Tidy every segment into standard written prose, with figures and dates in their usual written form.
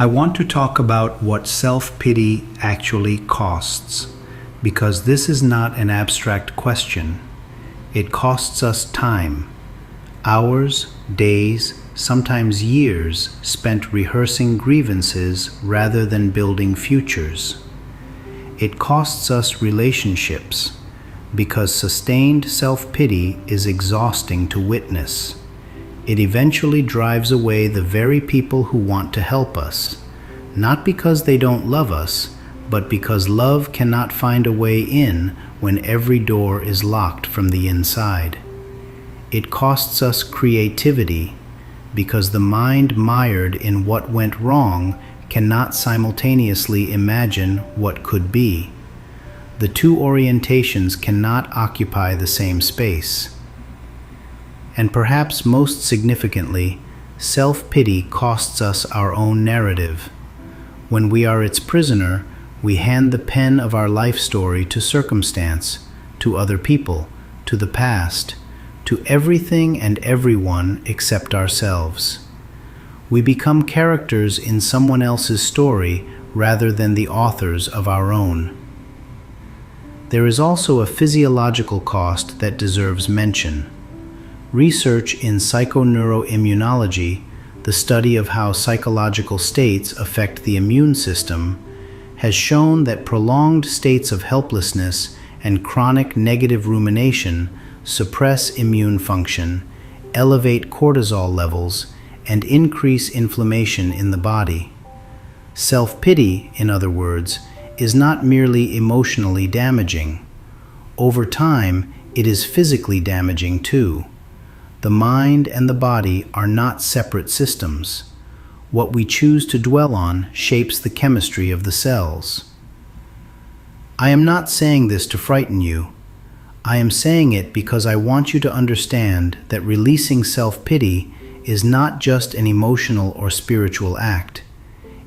I want to talk about what self-pity actually costs, because this is not an abstract question. It costs us time, hours, days, sometimes years spent rehearsing grievances rather than building futures. It costs us relationships, because sustained self-pity is exhausting to witness. It eventually drives away the very people who want to help us, not because they don't love us, but because love cannot find a way in when every door is locked from the inside. It costs us creativity, because the mind mired in what went wrong cannot simultaneously imagine what could be. The two orientations cannot occupy the same space. And perhaps most significantly, self-pity costs us our own narrative. When we are its prisoner, we hand the pen of our life story to circumstance, to other people, to the past, to everything and everyone except ourselves. We become characters in someone else's story rather than the authors of our own. There is also a physiological cost that deserves mention. Research in psychoneuroimmunology, the study of how psychological states affect the immune system, has shown that prolonged states of helplessness and chronic negative rumination suppress immune function, elevate cortisol levels, and increase inflammation in the body. Self-pity, in other words, is not merely emotionally damaging. Over time, it is physically damaging too. The mind and the body are not separate systems. What we choose to dwell on shapes the chemistry of the cells. I am not saying this to frighten you. I am saying it because I want you to understand that releasing self-pity is not just an emotional or spiritual act.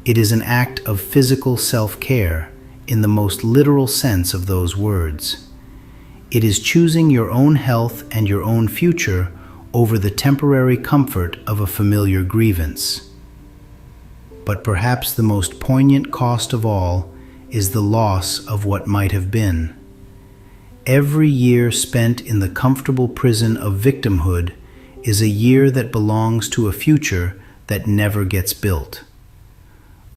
It is an act of physical self-care in the most literal sense of those words. It is choosing your own health and your own future over the temporary comfort of a familiar grievance. But perhaps the most poignant cost of all is the loss of what might have been. Every year spent in the comfortable prison of victimhood is a year that belongs to a future that never gets built.